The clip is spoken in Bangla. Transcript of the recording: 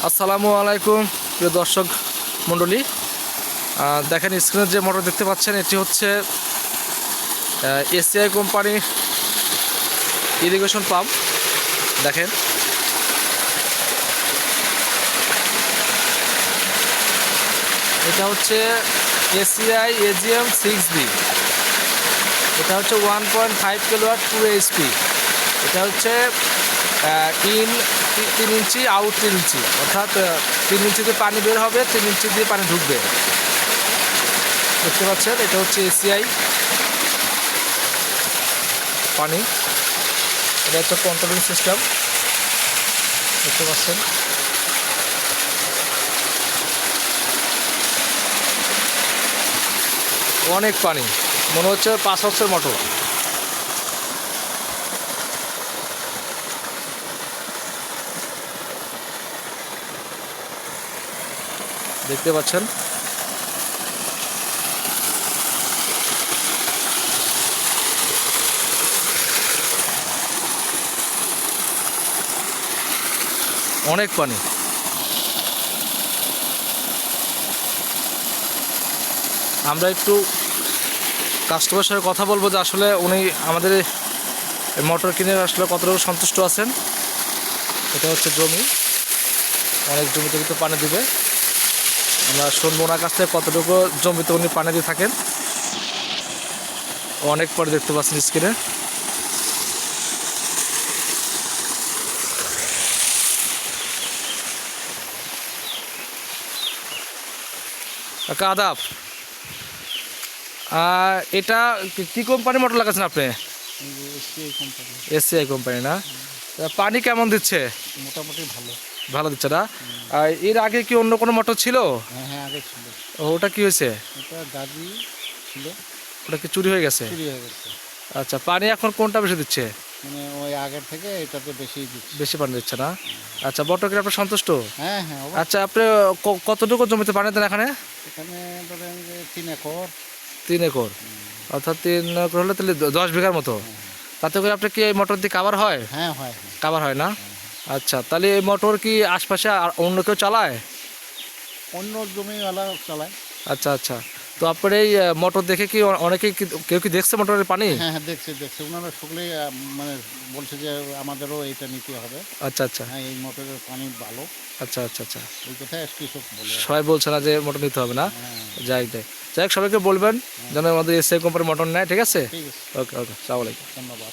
আসসালামু আলাইকুম প্রিয় দর্শক মণ্ডলী, দেখেন স্ক্রিনে যে মোটর দেখতে পাচ্ছেন এটি হচ্ছে এসিআই কোম্পানির ইরিগেশন পাম্প। দেখেন এটা হচ্ছে এসিআই এজিএম 6B। এটা হচ্ছে 1.5 কিলোওয়াট 2 এইচপি। এটা হচ্ছে ইন 3 ইঞ্চি আউট 3 ইঞ্চি, অর্থাৎ 3 ইঞ্চিতে পানি বের হবে, 3 ইঞ্চি দিয়ে পানি ঢুকবে। দেখতে পাচ্ছেন এটা হচ্ছে এসিআই পানি। এটা হচ্ছে কন্ট্রোলিং সিস্টেম, দেখতে পাচ্ছেন। অনেক পানি, মনে হচ্ছে 5 হর্সের মোটর। দেখতে পাচ্ছেন অনেক পানি। আমরা একটু কাস্টমারের সাথে কথা বলবো যে আসলে উনি আমাদের মোটর কিনে আসলে কতটুকু সন্তুষ্ট আছেন। এটা হচ্ছে জমি, অনেক জমিতে কিন্তু পানি দিবে। আমরা শুনবো ওনার কাছ থেকে কতটুকু জমিতে উনি পানি দিয়ে থাকেন। অনেক পরে দেখতে পাচ্ছেন স্ক্রিনে। আদাব, এটা কি কোম্পানির মোটর লাগাচ্ছেন আপনি? এসিআই কোম্পানি না? পানি কেমন দিচ্ছে? মোটামুটি ভালো ভালো দিচ্ছে না? এর আগে কি অন্য কোনো মোটর ছিল? হ্যাঁ আগে ছিল। ওটা কি হয়েছে? এটা গাড়ি ছিল, ওটা কি চুরি হয়ে গেছে? চুরি হয়ে গেছে। আচ্ছা, পানি এখন কোনটা বেশি দিচ্ছে? মানে ওই আগের থেকে এটাতে বেশি দিচ্ছে। বেশি পানি দিচ্ছে না? আচ্ছা, মোটর কি আপনি সন্তুষ্ট? হ্যাঁ হ্যাঁ আচ্ছা, আপনি কতটুকু জমিতে পানি দেন এখানে? এখানে ধরেন যে 3 একর। 3 একর, অর্থাৎ 3 একর হলে তাহলে 10 বিঘার মতো। তাতে করে আপনার কি এই মোটর দিয়ে কাভার হয়? হ্যাঁ হয়। কাভার হয় না? আচ্ছা, তাহলে এই মোটর কি আশপাশে আর অন্য কেউ চালায়? অন্য জমিওয়ালা চালায়। আচ্ছা আচ্ছা, তো আপনার এই মোটর দেখে কি অনেকেই কেউ কি দেখছে মোটরের পানি? হ্যাঁ হ্যাঁ দেখছে ওনারা সকলেই মানে বলছে যে আমাদেরও এইটা নিতে হবে। আচ্ছা আচ্ছা, হ্যাঁ এই মোটরের পানি ভালো। আচ্ছা আচ্ছা আচ্ছা, এই কথাই কৃষক বলে। সবাই বলছে না যে মোটর নিতে হবে না? হ্যাঁ যাই যাই হোক, সবাইকে বলবেন যেন আমাদের এসিআই কোম্পানির মোটর নেয়। ঠিক আছে, ঠিক আছে, ওকে ওকে, আসসালামু আলাইকুম। ধন্যবাদ।